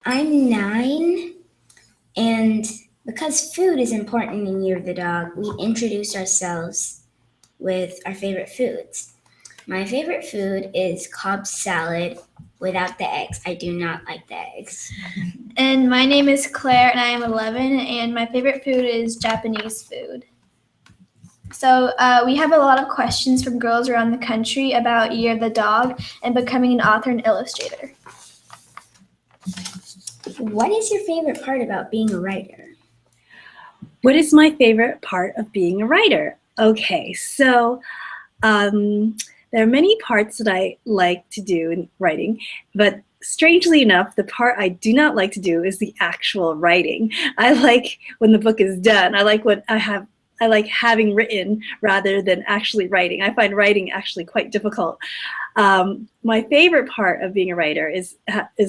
I'm 9, and because food is important in Year of the Dog, we introduced ourselves with our favorite foods. My favorite food is Cobb salad without the eggs. I do not like the eggs. And my name is Claire, and I am 11, and my favorite food is Japanese food. So we have a lot of questions from girls around the country about Year of the Dog and becoming an author and illustrator. What is your favorite part about being a writer? What is my favorite part of being a writer? Okay, so there are many parts that I like to do in writing, but strangely enough, the part I do not like to do is the actual writing. I like when the book is done. I like having written rather than actually writing. I find writing actually quite difficult. My favorite part of being a writer is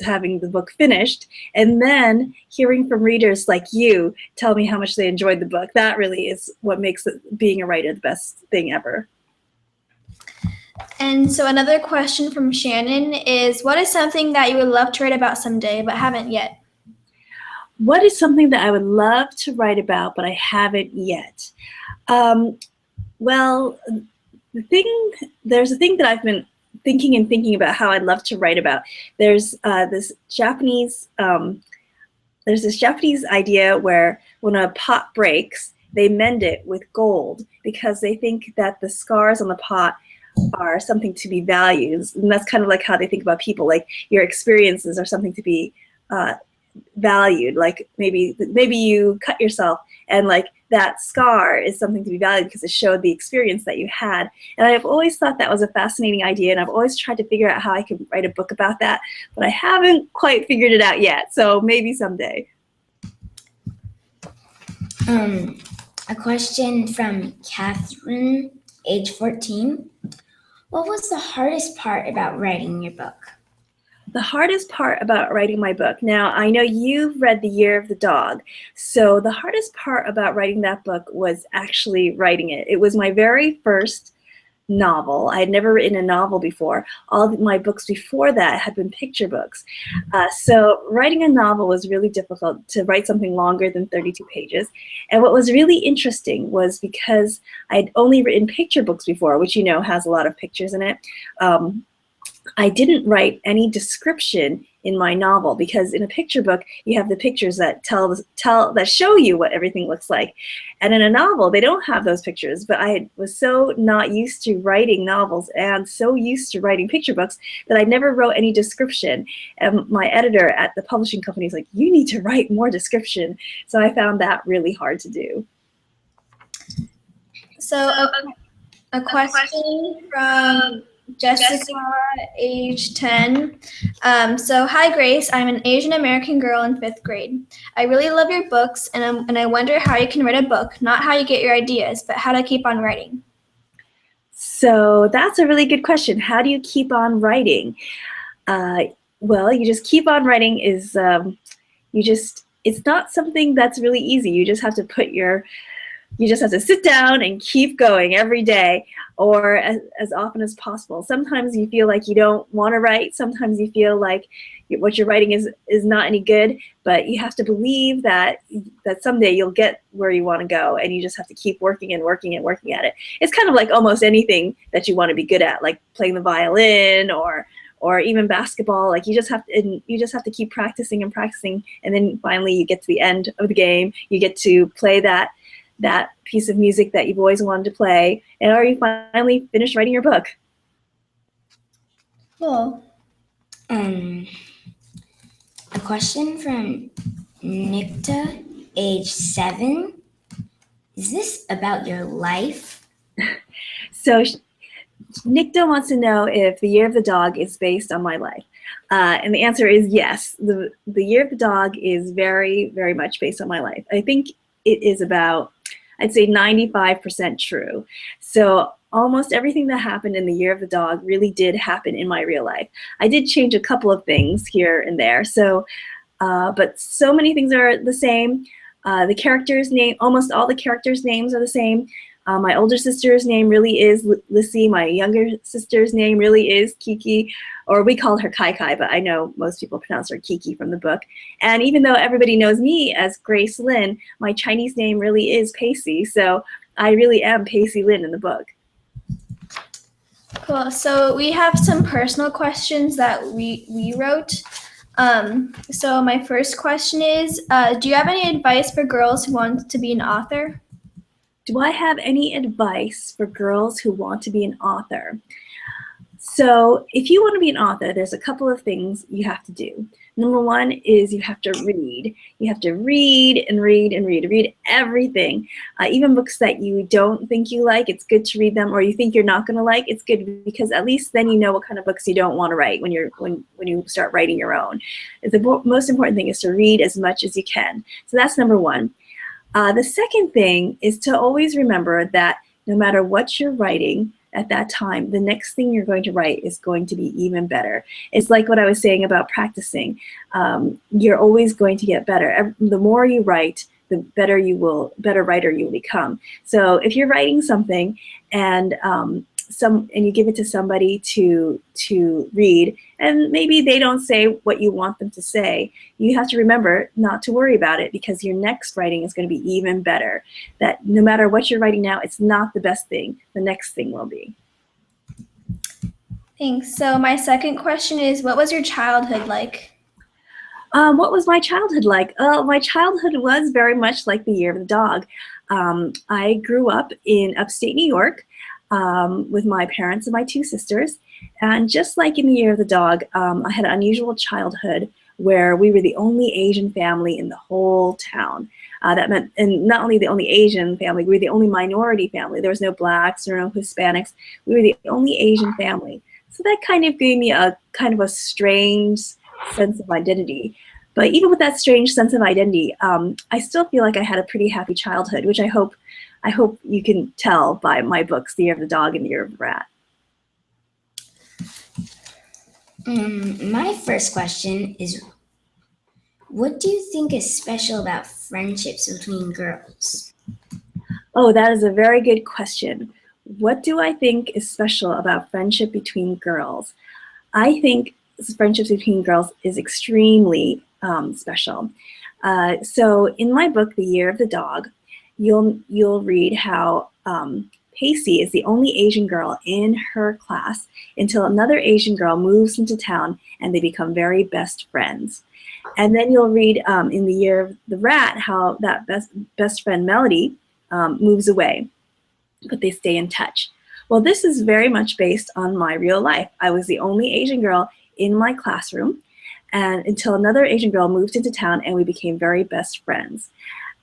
having the book finished and then hearing from readers like you tell me how much they enjoyed the book. That really is what makes being a writer the best thing ever. And so another question from Shannon is, what is something that you would love to write about someday but haven't yet? What is something that I would love to write about but I haven't yet? Well, there's a thing that I've been thinking about how I'd love to write about. There's this Japanese idea where when a pot breaks, they mend it with gold because they think that the scars on the pot are something to be valued. And that's kind of like how they think about people, like your experiences are something to be valued. Like maybe you cut yourself and like that scar is something to be valued because it showed the experience that you had. And I've always thought that was a fascinating idea, and I've always tried to figure out how I could write a book about that, but I haven't quite figured it out yet, so maybe someday. A question from Catherine, age 14. What was the hardest part about writing your book? The hardest part about writing my book. Now, I know you've read The Year of the Dog, so the hardest part about writing that book was actually writing it. It was my very first novel. I had never written a novel before. All of my books before that had been picture books. So writing a novel was really difficult, to write something longer than 32 pages. And what was really interesting was because I'd only written picture books before, which you know has a lot of pictures in it, I didn't write any description in my novel because in a picture book you have the pictures that that show you what everything looks like, and in a novel they don't have those pictures. But I was so not used to writing novels and so used to writing picture books that I never wrote any description. And my editor at the publishing company is like, you need to write more description. So I found that really hard to do. So a question from Jessica, age 10. So, hi Grace, I'm an Asian American girl in 5th grade. I really love your books, and I wonder how you can write a book, not how you get your ideas, but how to keep on writing. So that's a really good question. How do you keep on writing? Well, you just keep on writing is, it's not something that's really easy. You just have to sit down and keep going every day, or as often as possible. Sometimes you feel like you don't want to write. Sometimes you feel like what you're writing is not any good, but you have to believe that someday you'll get where you want to go, and you just have to keep working and working and working at it. It's kind of like almost anything that you want to be good at, like playing the violin or even basketball. Like you just have to keep practicing and practicing, and then finally you get to the end of the game. You get to play that piece of music that you've always wanted to play, and or you finally finish writing your book. Cool. A question from Nikta, age 7. Is this about your life? So Nikta wants to know if The Year of the Dog is based on my life. And the answer is yes. The Year of the Dog is very, very much based on my life. I think it is about, I'd say 95% true. So almost everything that happened in The Year of the Dog really did happen in my real life. I did change a couple of things here and there. So, but so many things are the same. The characters' name, almost all the characters' names are the same. My older sister's name really is Lizzie. My younger sister's name really is Kiki, or we call her Kai Kai, but I know most people pronounce her Kiki from the book. And even though everybody knows me as Grace Lin, my Chinese name really is Pacey, so I really am Pacey Lin in the book. Cool. So we have some personal questions that we wrote. So my first question is, do you have any advice for girls who want to be an author? Do I have any advice for girls who want to be an author? So if you want to be an author, there's a couple of things you have to do. Number one is you have to read. You have to read and read and read. Read everything. Even books that you don't think you like, it's good to read them, or you think you're not going to like, it's good because at least then you know what kind of books you don't want to write when you start writing your own. The most important thing is to read as much as you can. So that's number one. The second thing is to always remember that no matter what you're writing at that time, the next thing you're going to write is going to be even better. It's like what I was saying about practicing. You're always going to get better. The more you write, the better writer you will become. So if you're writing something and you give it to somebody to read, and maybe they don't say what you want them to say, you have to remember not to worry about it because your next writing is going to be even better. That no matter what you're writing now, it's not the best thing. The next thing will be. Thanks. So my second question is, what was your childhood like? What was my childhood like? My childhood was very much like the Year of the Dog. I grew up in upstate New York with my parents and my two sisters. And just like in the Year of the Dog, I had an unusual childhood where we were the only Asian family in the whole town. That meant, and not only the only Asian family, we were the only minority family. There was no blacks or no Hispanics. We were the only Asian family. So that kind of gave me a kind of a strange sense of identity. But even with that strange sense of identity, I still feel like I had a pretty happy childhood, which I hope you can tell by my books, The Year of the Dog and The Year of the Rat. My first question is, what do you think is special about friendships between girls? Oh, that is a very good question. What do I think is special about friendship between girls? I think friendships between girls is extremely special. So in my book, The Year of the Dog, you'll read how Pacey is the only Asian girl in her class until another Asian girl moves into town and they become very best friends. And then you'll read in The Year of the Rat how that best friend Melody moves away, but they stay in touch. Well, this is very much based on my real life. I was the only Asian girl in my classroom, and until another Asian girl moved into town and we became very best friends.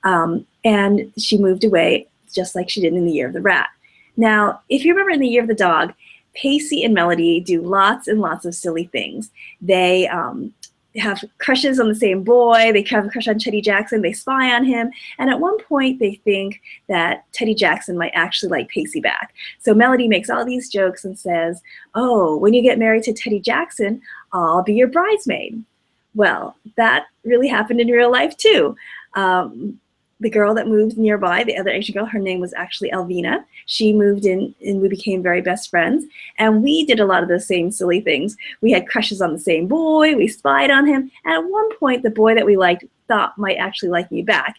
And she moved away just like she did in The Year of the Rat. Now, if you remember in The Year of the Dog, Pacey and Melody do lots and lots of silly things. They have crushes on the same boy. They have a crush on Teddy Jackson. They spy on him. And at one point, they think that Teddy Jackson might actually like Pacey back. So Melody makes all these jokes and says, "Oh, when you get married to Teddy Jackson, I'll be your bridesmaid." Well, that really happened in real life, too. The girl that moved nearby, the other Asian girl, her name was actually Alvina. She moved in and we became very best friends. And we did a lot of the same silly things. We had crushes on the same boy. We spied on him. And at one point, the boy that we liked thought might actually like me back.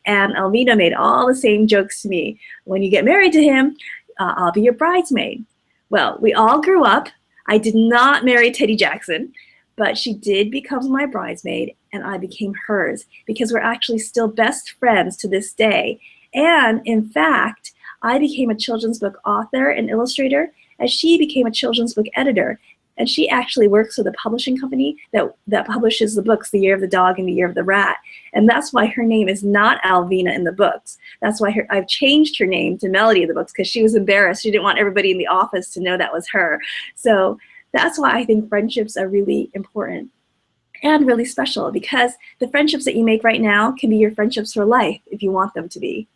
And Alvina made all the same jokes to me. "When you get married to him, I'll be your bridesmaid." Well, we all grew up. I did not marry Teddy Jackson, but she did become my bridesmaid and I became hers because we're actually still best friends to this day. And in fact, I became a children's book author and illustrator as she became a children's book editor. And she actually works with a publishing company that publishes the books The Year of the Dog and The Year of the Rat. And that's why her name is not Alvina in the books. That's why I've changed her name to Melody in the books because she was embarrassed. She didn't want everybody in the office to know that was her. So that's why I think friendships are really important and really special because the friendships that you make right now can be your friendships for life if you want them to be.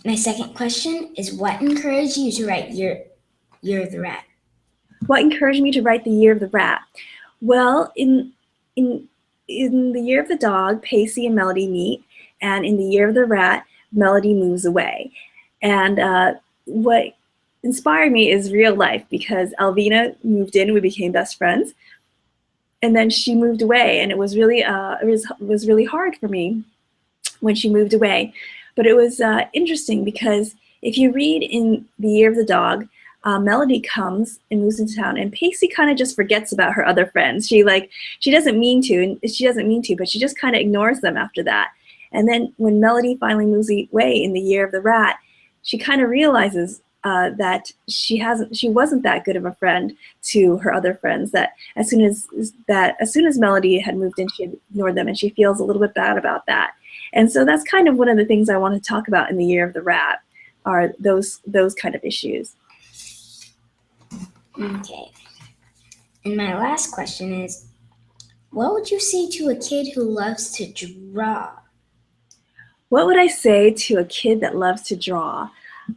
My second question is, what encouraged you to write Year of the Rat? What encouraged me to write The Year of the Rat? Well, in The Year of the Dog, Pacey and Melody meet And in the Year of the Rat, Melody moves away. And what inspired me is real life, because Alvina moved in, we became best friends, and then she moved away, and it was really hard for me when she moved away. But it was interesting, because if you read in The Year of the Dog, Melody comes and moves into town, and Pacey kind of just forgets about her other friends. She doesn't mean to, but she just kind of ignores them after that. And then when Melody finally moves away in The Year of the Rat, she kind of realizes that she wasn't that good of a friend to her other friends. That as soon as Melody had moved in, she had ignored them, and she feels a little bit bad about that. And so that's kind of one of the things I want to talk about in The Year of the Rat, are those kind of issues. Okay. And my last question is, what would you say to a kid who loves to draw? What would I say to a kid that loves to draw?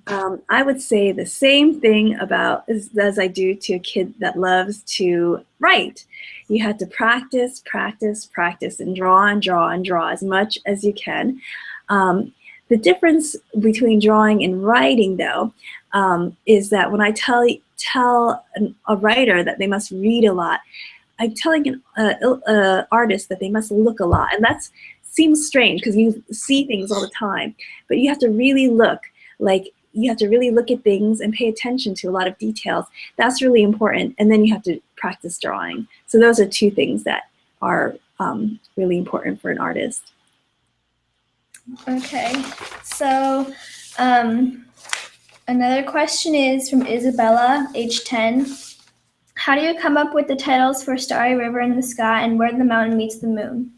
I would say the same thing as I do to a kid that loves to write. You have to practice, practice, practice, and draw and draw and draw as much as you can. The difference between drawing and writing, though, is that when I tell a writer that they must read a lot, I'm telling an artist that they must look a lot. And that seems strange, because you see things all the time, but you have to really look. You have to really look at things and pay attention to a lot of details. That's really important. And then you have to practice drawing. So those are two things that are really important for an artist. Okay, so another question is from Isabella, age 10. How do you come up with the titles for Starry River in the Sky and Where the Mountain Meets the Moon?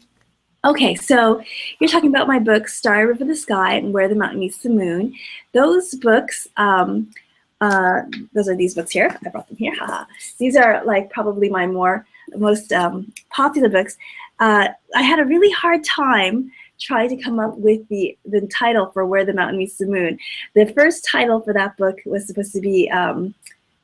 Okay, so you're talking about my book, Starry River the Sky and Where the Mountain Meets the Moon. Those books, those are these books here. I brought them here. These are probably my most popular books. I had a really hard time trying to come up with the title for Where the Mountain Meets the Moon. The first title for that book was supposed to be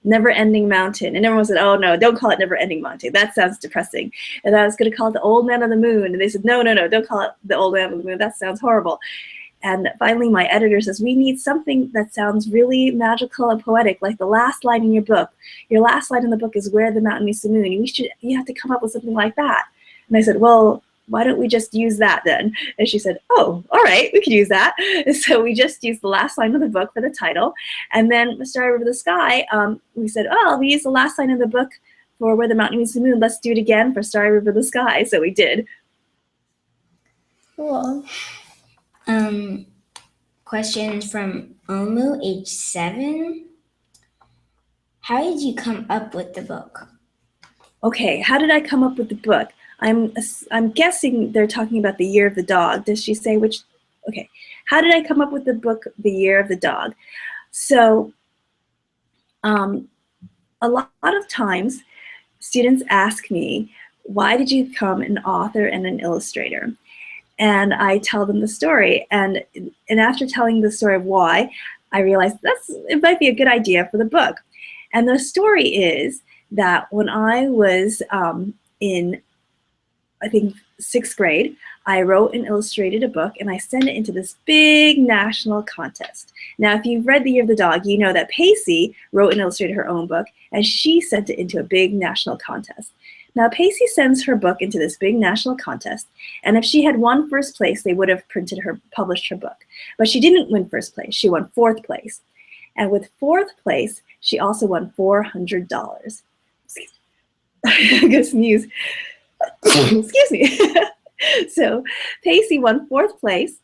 Never Ending Mountain, and everyone said, oh no, don't call it Never Ending Mountain, that sounds depressing. And I was going to call it The Old Man of the Moon, and they said, no, don't call it The Old Man of the Moon, that sounds horrible. And finally my editor says, we need something that sounds really magical and poetic, like the last line in your book. Your last line in the book is Where the Mountain Meets the Moon. You have to come up with something like that. And I said, well, why don't we just use that then? And she said, oh, all right, we can use that. And so we just used the last line of the book for the title. And then Starry River the Sky, we said, oh, we used the last line of the book for Where the Mountain Meets the Moon. Let's do it again for Starry River the Sky. So we did. Cool. Question from Omu, age 7. How did you come up with the book? Okay, how did I come up with the book? I'm guessing they're talking about The Year of the Dog. Does she say which? Okay, how did I come up with the book The Year of the Dog? So a lot of times students ask me, why did you become an author and an illustrator? And I tell them the story, and after telling the story of why, I realized it might be a good idea for the book. And the story is that when I was in, I think, 6th grade, I wrote and illustrated a book, and I sent it into this big national contest. Now, if you've read The Year of the Dog, you know that Pacey wrote and illustrated her own book, and she sent it into a big national contest. Now, Pacey sends her book into this big national contest, and if she had won 1st place, they would have published her book. But she didn't win 1st place. She won 4th place. And with 4th place, she also won $400. I'm gonna sneeze. Excuse me. So Pacey won 4th place,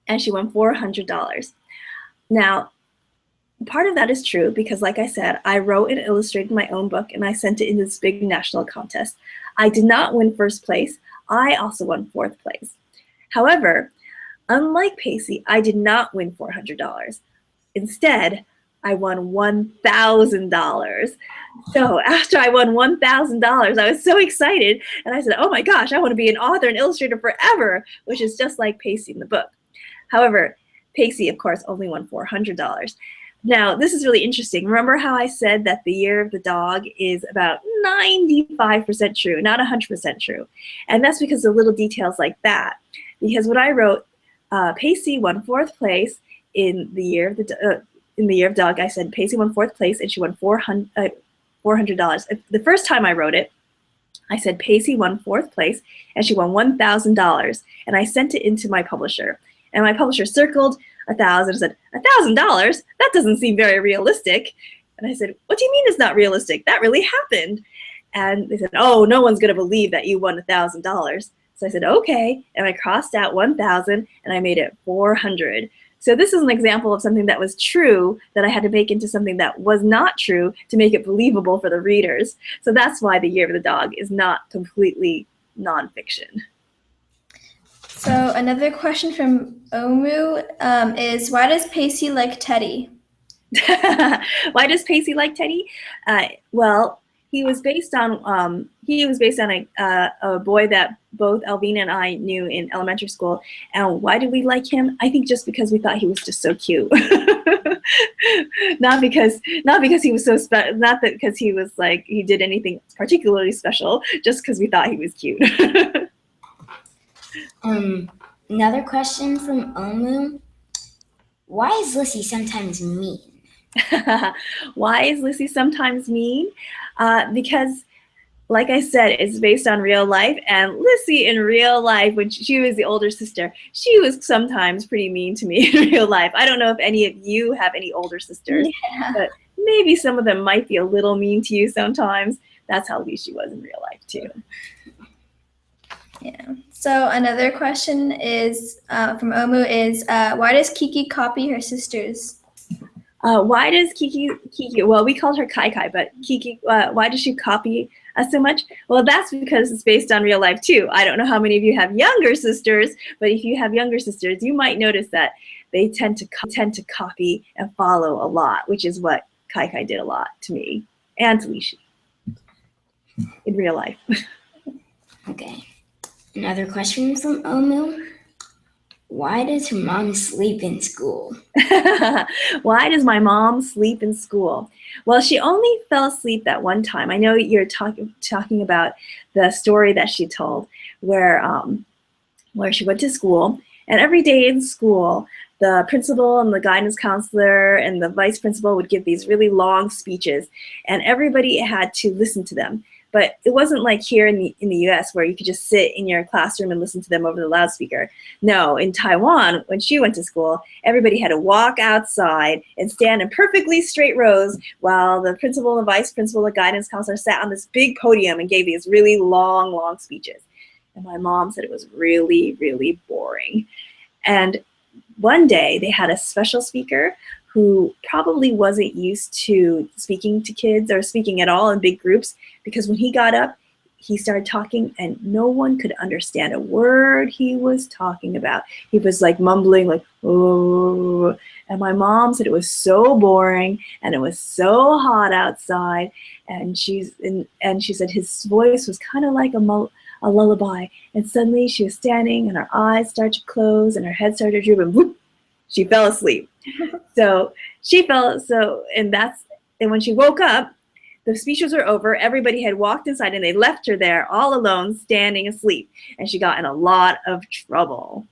and she won $400. Now, part of that is true because, like I said, I wrote and illustrated my own book, and I sent it in this big national contest. I did not win 1st place. I also won 4th place. However, unlike Pacey, I did not win $400. Instead, I won $1,000. So after I won $1,000, I was so excited, and I said, oh my gosh, I want to be an author and illustrator forever, which is just like Pacey in the book. However, Pacey, of course, only won $400. Now, this is really interesting. Remember how I said that The Year of the Dog is about 95% true, not 100% true. And that's because of little details like that. Because what I wrote Pacey won 4th place in the year of the dog. I said Pacey won 4th place, and she won $400. The first time I wrote it, I said Pacey won 4th place, and she won $1,000, and I sent it into my publisher. And my publisher circled 1,000 and said, $1,000? That doesn't seem very realistic. And I said, what do you mean it's not realistic? That really happened. And they said, oh, no one's going to believe that you won $1,000. So I said, okay. And I crossed out 1,000 and I made it 400. So this is an example of something that was true that I had to make into something that was not true to make it believable for the readers. So that's why The Year of the Dog is not completely nonfiction. So another question from Omu is, why does Pacey like Teddy? Why does Pacey like Teddy? Well, he was based on a boy that both Elvina and I knew in elementary school. And why did we like him? I think just because we thought he was just so cute. not because he was so special. Not that because he was like he did anything particularly special. Just because we thought he was cute. Another question from Omu. Why is Lizzie sometimes mean? Why is Lizzie sometimes mean? Because, like I said, it's based on real life. And Lizzie in real life, when she was the older sister, she was sometimes pretty mean to me in real life. I don't know if any of you have any older sisters, but maybe some of them might be a little mean to you sometimes. That's how Lizzie was in real life, too. Yeah. So another question is from Omu is, why does Kiki copy her sisters? Why does Kiki, well, we called her Kai Kai, but Kiki, why does she copy us so much? Well, that's because it's based on real life too. I don't know how many of you have younger sisters, but if you have younger sisters, you might notice that they tend to copy and follow a lot, which is what Kai Kai did a lot to me and to Lishi in real life. Okay. Another question from Omu. Why does her mom sleep in school? Why does my mom sleep in school? Well, she only fell asleep that one time. I know you're talking about the story that she told where she went to school, and every day in school, the principal and the guidance counselor and the vice principal would give these really long speeches, and everybody had to listen to them. But it wasn't like here in the US where you could just sit in your classroom and listen to them over the loudspeaker. No, in Taiwan, when she went to school, everybody had to walk outside and stand in perfectly straight rows while the principal and vice principal and guidance counselor sat on this big podium and gave these really long, long speeches. And my mom said it was really, really boring. And one day they had a special speaker who probably wasn't used to speaking to kids or speaking at all in big groups, because when he got up, he started talking and no one could understand a word he was talking about. He was like mumbling like, oh, and my mom said it was so boring and it was so hot outside, and she said his voice was kind of like a lullaby, and suddenly she was standing and her eyes started to close and her head started to droop, and whoop, she fell asleep. And when she woke up, the speeches were over, everybody had walked inside and they left her there all alone, standing asleep, and she got in a lot of trouble.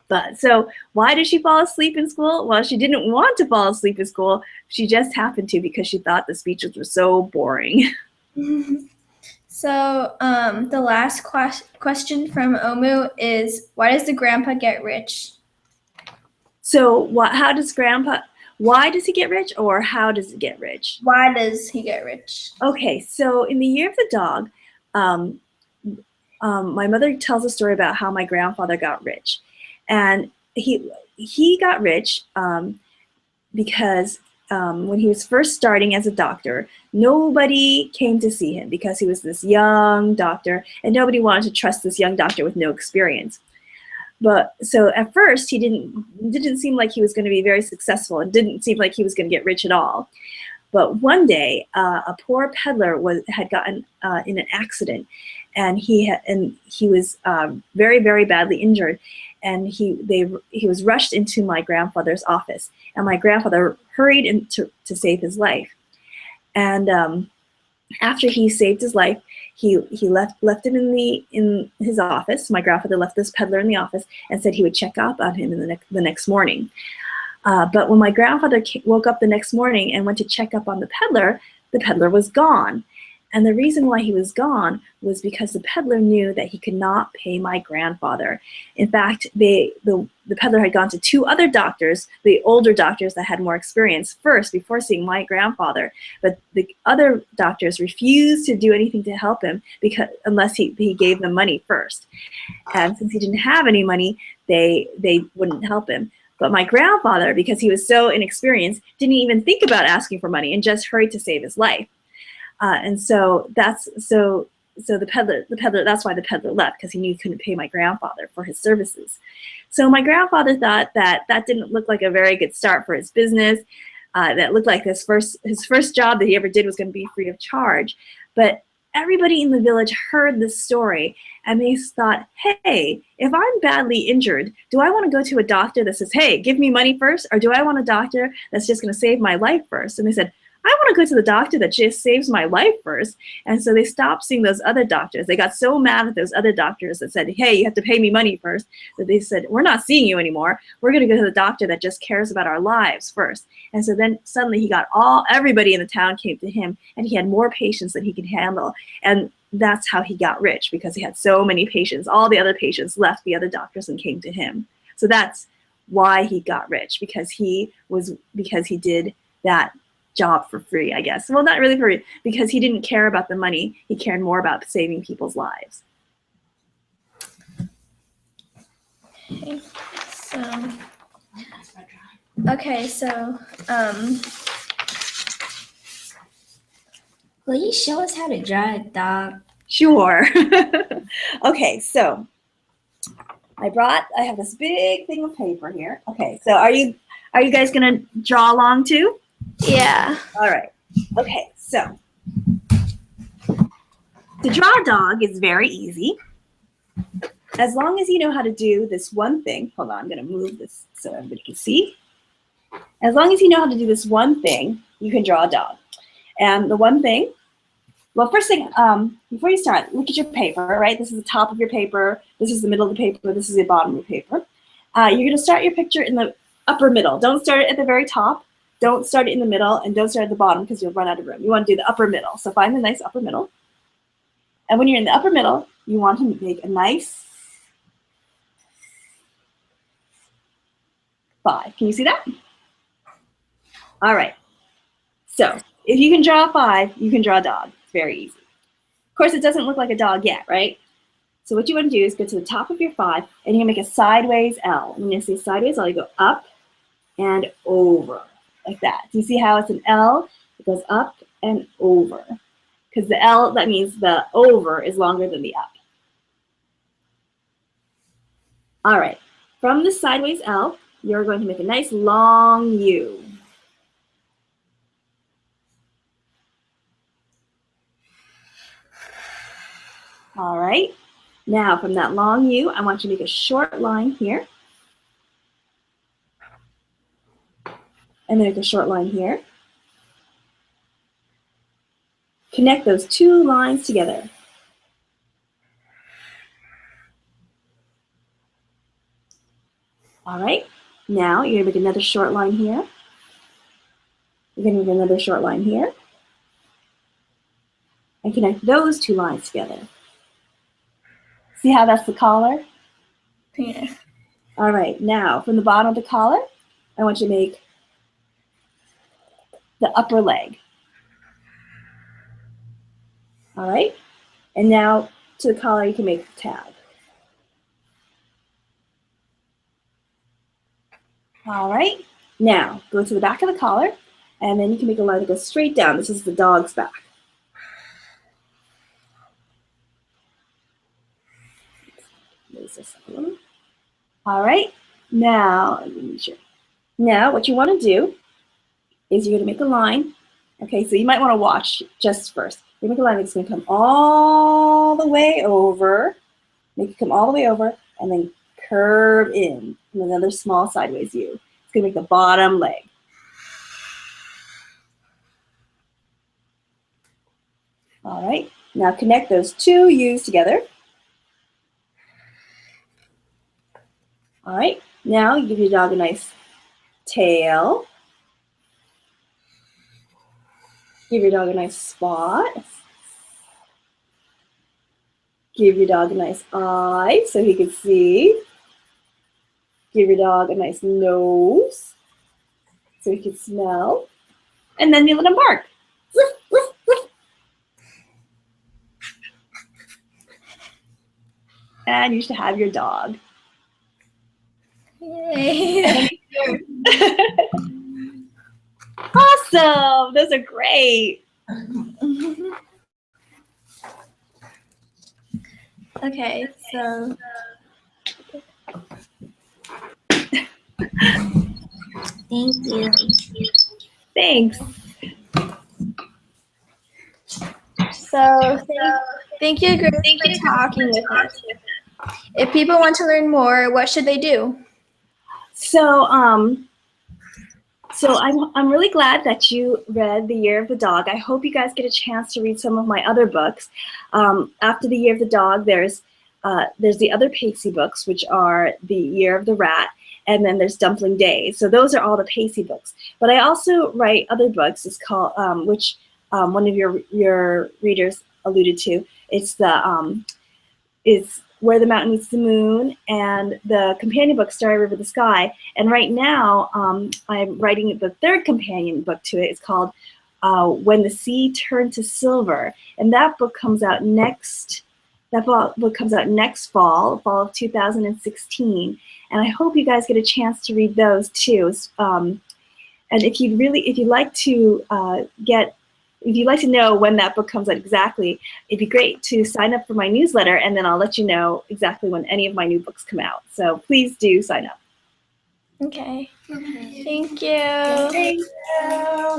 But so why did she fall asleep in school? Well, she didn't want to fall asleep in school. She just happened to because she thought the speeches were so boring. So the last question from Omu is, why does the grandpa get rich? So why does he get rich, or how does he get rich? Why does he get rich? Okay, so in The Year of the Dog, my mother tells a story about how my grandfather got rich. And he got rich because when he was first starting as a doctor, nobody came to see him because he was this young doctor, and nobody wanted to trust this young doctor with no experience. But so at first he didn't seem like he was going to be very successful, and didn't seem like he was going to get rich at all. But one day, a poor peddler had gotten in an accident, and he was very, very badly injured, and he was rushed into my grandfather's office, and my grandfather hurried in to save his life. And after he saved his life, he left him in his office. My grandfather left this peddler in the office and said he would check up on him in the next morning. But when my grandfather woke up the next morning and went to check up on the peddler was gone. And the reason why he was gone was because the peddler knew that he could not pay my grandfather. In fact, the peddler had gone to 2 other doctors, the older doctors that had more experience first before seeing my grandfather. But the other doctors refused to do anything to help him unless he gave them money first. And since he didn't have any money, they wouldn't help him. But my grandfather, because he was so inexperienced, didn't even think about asking for money and just hurried to save his life. And so the peddler, that's why the peddler left, because he knew he couldn't pay my grandfather for his services. So my grandfather thought that didn't look like a very good start for his business. That looked like his first job that he ever did was going to be free of charge. But everybody in the village heard this story, and they thought, hey, if I'm badly injured, do I want to go to a doctor that says, hey, give me money first, or do I want a doctor that's just going to save my life first? And they said, I want to go to the doctor that just saves my life first. And so they stopped seeing those other doctors. They got so mad at those other doctors that said, hey, you have to pay me money first, that they said, we're not seeing you anymore. We're going to go to the doctor that just cares about our lives first. And so then suddenly he got everybody in the town came to him, and he had more patients than he could handle. And that's how he got rich, because he had so many patients. All the other patients left the other doctors and came to him. So that's why he got rich, because he did that job for free, I guess. Well, not really for free, because he didn't care about the money. He cared more about saving people's lives. Okay, so Will you show us how to draw a dog? Sure. Okay, so I have this big thing of paper here. Okay, so are you guys gonna draw along too? yeah. All right. Okay, so to draw a dog is very easy. As long as you know how to do this one thing. Hold on, I'm going to move this so everybody can see. As long as you know how to do this one thing, you can draw a dog. And the one thing, well, first thing, before you start, look at your paper, right? This is the top of your paper. This is the middle of the paper. This is the bottom of the paper. You're going to start your picture in the upper middle. Don't start it at the very top. Don't start it in the middle, and don't start at the bottom, because you'll run out of room. You want to do the upper middle. So find the nice upper middle. And when you're in the upper middle, you want to make a nice 5. Can you see that? All right. So if you can draw a 5, you can draw a dog. It's very easy. Of course, it doesn't look like a dog yet, right? So what you want to do is go to the top of your 5, and you're going to make a sideways L. And when you say sideways L, you go up and over, like that. Do you see how it's an L? It goes up and over. Because the L, that means the over is longer than the up. All right. From the sideways L, you're going to make a nice long U. All right. Now, from that long U, I want you to make a short line here. And then make a short line here. Connect those 2 lines together. All right. Now, you're going to make another short line here. You're going to make another short line here. And connect those 2 lines together. See how that's the collar? Yeah. All right. Now, from the bottom of the collar, I want you to make the upper leg. All right. And now, to the collar, you can make the tag. All right. Now, go to the back of the collar, and then you can make a line that goes straight down. This is the dog's back. All right. Now, let me make sure. Now, what you want to do is you're going to make a line. Okay, so you might want to watch just first. You make a line that's going to come all the way over. Make it come all the way over, and then curve in. And another small sideways U. It's going to make the bottom leg. All right. Now connect those two U's together. All right, now give your dog a nice tail. Give your dog a nice spot. Give your dog a nice eye so he can see. Give your dog a nice nose so he can smell. And then you let him bark. And you should have your dog. Yay. Awesome! Those are great. Okay, so Thank you. Thanks. so thank you, Grace, for talking with us. If people want to learn more, what should they do? So, I'm really glad that you read The Year of the Dog. I hope you guys get a chance to read some of my other books. After The Year of the Dog, there's the other Pacey books, which are The Year of the Rat, and then there's Dumpling Days. So those are all the Pacey books. But I also write other books. It's called, which one of your readers alluded to. It's is Where the Mountain Meets the Moon, and the companion book, Starry River the Sky. And right now, I'm writing the third companion book to it. It's called When the Sea Turned to Silver. And that book comes out next fall of 2016. And I hope you guys get a chance to read those too. And if you'd like to know when that book comes out exactly, it'd be great to sign up for my newsletter, and then I'll let you know exactly when any of my new books come out. So please do sign up. Okay. Thank you. Thank you.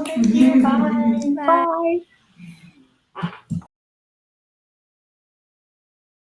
Thank you. Bye. Bye.